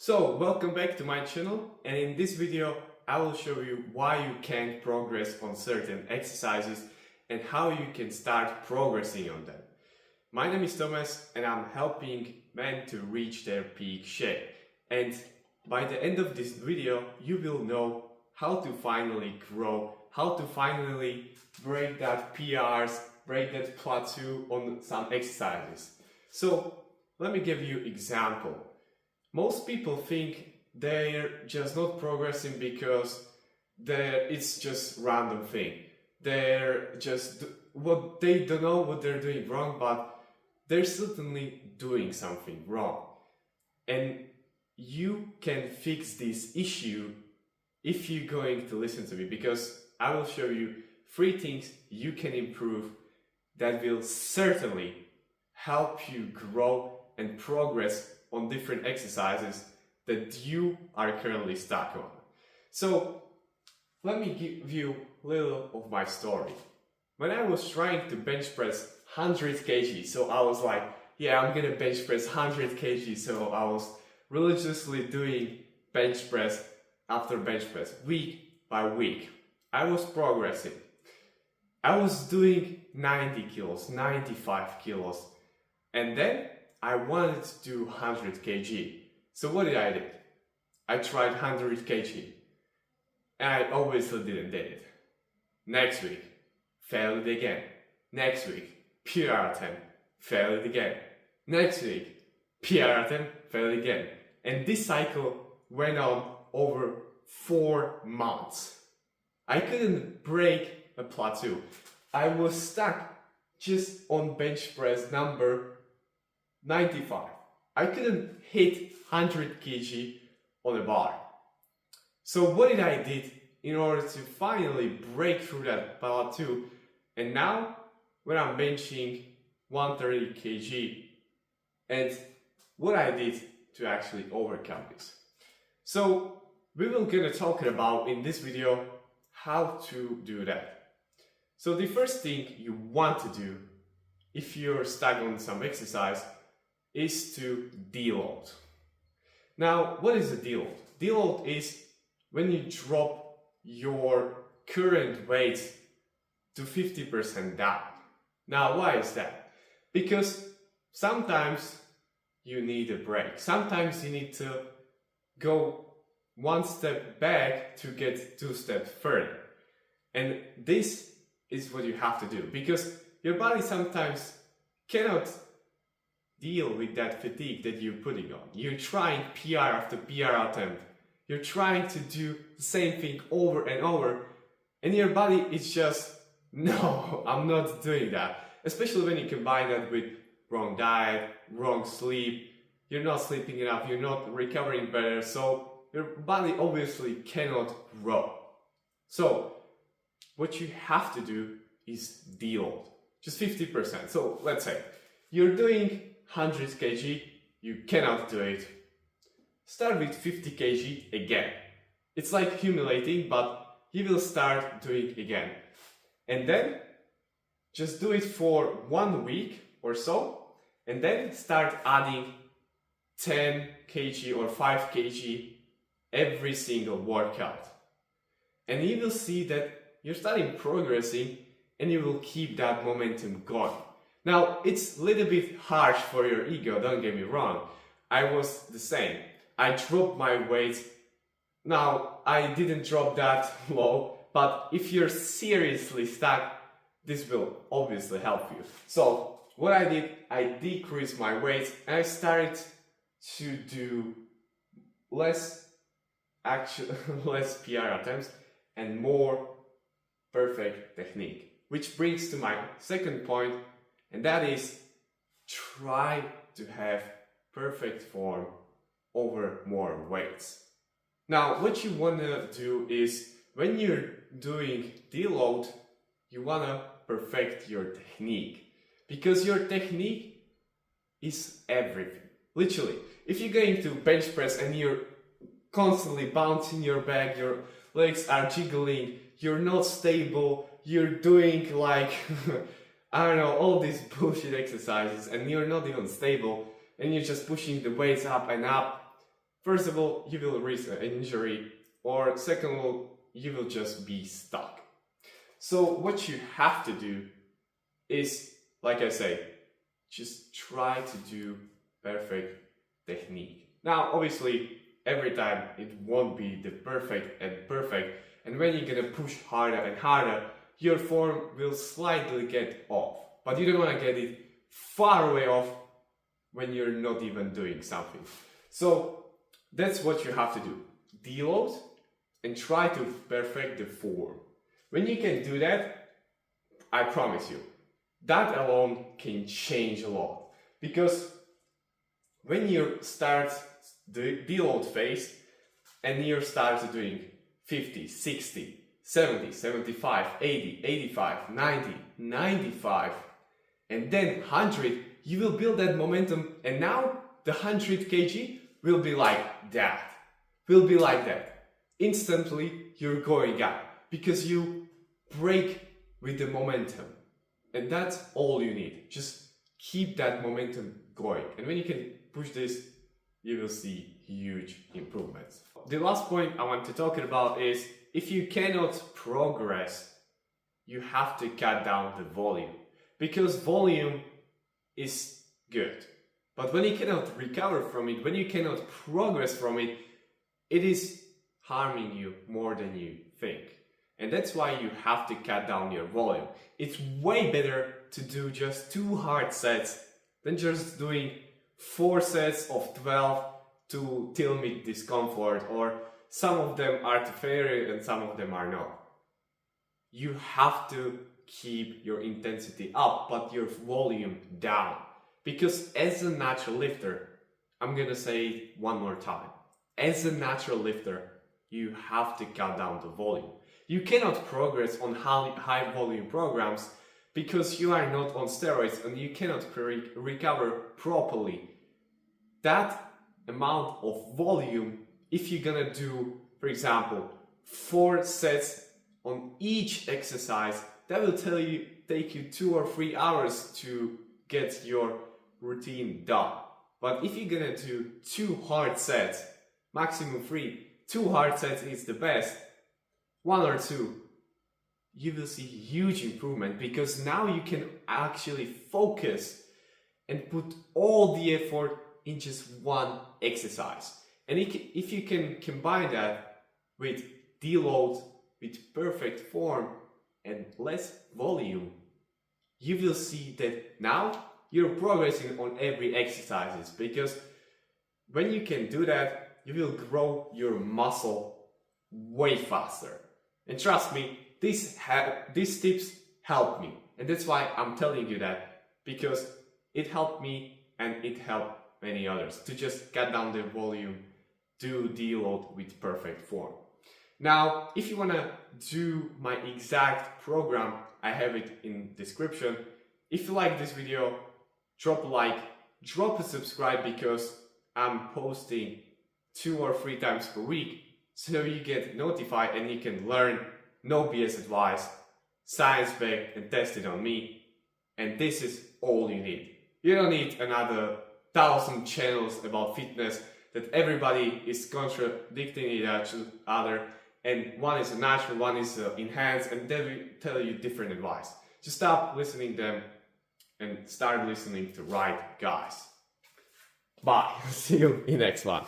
So, welcome back to my channel, and in this video I will show you why you can't progress on certain exercises and how you can start progressing on them. My name is Thomas and I'm helping men to reach their peak shape. And by the end of this video you will know how to finally grow, how to finally break that PRs, break that plateau on some exercises. So let me give you an example. Most people think they're just not progressing because it's just random thing. They're just they don't know what they're doing wrong, but they're certainly doing something wrong. And you can fix this issue if you're going to listen to me, because I will show you 3 things you can improve that will certainly help you grow and progress on different exercises that you are currently stuck on. So let me give you a little of my story. When I was trying to bench press 100 kg, so I was like, yeah, I'm gonna bench press 100 kg, so I was religiously doing bench press after bench press, week by week. I was progressing. I was doing 90 kilos, 95 kilos, and then I wanted to do 100 kg. So what did I do? I tried 100 kg. And I obviously didn't do it. Next week, failed it again. Next week, PR attempt, failed it again. Next week, PR attempt, failed again. And this cycle went on over 4 months. I couldn't break a plateau. I was stuck just on bench press number 95. I couldn't hit 100 kg on a bar. So what did I did in order to finally break through that plateau? And now when I'm benching 130 kg, and what I did to actually overcome this. So we will gonna talk about in this video how to do that. So the first thing you want to do if you're stuck on some exercise is to deload. Now, what is a deload? Deload is when you drop your current weight to 50% down. Now, why is that? Because sometimes you need a break. Sometimes you need to go 1 step back to get 2 steps further. And this is what you have to do, because your body sometimes cannot deal with that fatigue that you're putting on. You're trying PR after PR attempt. You're trying to do the same thing over and over, and your body is just, no, I'm not doing that. Especially when you combine that with wrong diet, wrong sleep, you're not sleeping enough, you're not recovering better, so your body obviously cannot grow. So what you have to do is deload, just 50%. So let's say you're doing 100 kg, you cannot do it. Start with 50 kg again. It's like accumulating, but you will start doing it again. And then just do it for 1 week or so, and then start adding 10 kg or 5 kg every single workout. And you will see that you're starting progressing and you will keep that momentum going. Now, it's a little bit harsh for your ego, don't get me wrong. I was the same. I dropped my weight. Now, I didn't drop that low, but if you're seriously stuck, this will obviously help you. So, what I did, I decreased my weight and I started to do less PR attempts and more perfect technique. Which brings to my second point, and that is try to have perfect form over more weights. Now, what you want to do is when you're doing deload, you want to perfect your technique, because your technique is everything. Literally, if you're going to bench press and you're constantly bouncing your back, your legs are jiggling, you're not stable, you're doing like I don't know, all these bullshit exercises and you're not even stable and you're just pushing the weights up and up, first of all, you will risk an injury, or second of all, you will just be stuck. So what you have to do is, like I say, just try to do perfect technique. Now, obviously, every time it won't be the perfect, and when you're gonna push harder and harder, your form will slightly get off. But you don't want to get it far away off when you're not even doing something. So that's what you have to do. Deload and try to perfect the form. When you can do that, I promise you, that alone can change a lot. Because when you start the deload phase and you start doing 50, 60, 70, 75, 80, 85, 90, 95, and then 100, you will build that momentum, and now the 100 kg will be like that. Will be like that. Instantly, you're going up because you break with the momentum. And that's all you need. Just keep that momentum going. And when you can push this, you will see huge improvements. The last point I want to talk about is if you cannot progress, you have to cut down the volume. Because volume is good. But when you cannot recover from it, when you cannot progress from it, it is harming you more than you think. And that's why you have to cut down your volume. It's way better to do just 2 hard sets than just doing 4 sets of 12 till mid discomfort, or some of them are to failure and some of them are not. You have to keep your intensity up, but your volume down. Because as a natural lifter, I'm gonna say it one more time. As a natural lifter, you have to cut down the volume. You cannot progress on high volume programs because you are not on steroids and you cannot recover properly. That amount of volume, if you're gonna do, for example, 4 sets on each exercise, that will take you 2 or 3 hours to get your routine done. But if you're gonna do 2 hard sets, maximum 3, 2 hard sets is the best, 1 or 2, you will see huge improvement because now you can actually focus and put all the effort in just one exercise. And if you can combine that with deload, with perfect form and less volume, you will see that now you're progressing on every exercise, because when you can do that, you will grow your muscle way faster. And trust me, these tips help me, and that's why I'm telling you that, because it helped me and it helped many others to just cut down the volume, do deload with perfect form. Now, if you wanna do my exact program, I have it in description. If you like this video, drop a like, drop a subscribe, because I'm posting 2 or 3 times per week, so you get notified and you can learn no BS advice, science-backed and tested on me, and this is all you need. You don't need another 1,000 channels about fitness that everybody is contradicting each other, and one is natural, one is enhanced, and they will tell you different advice. Just stop listening to them and start listening to right guys. Bye. See you in the next one.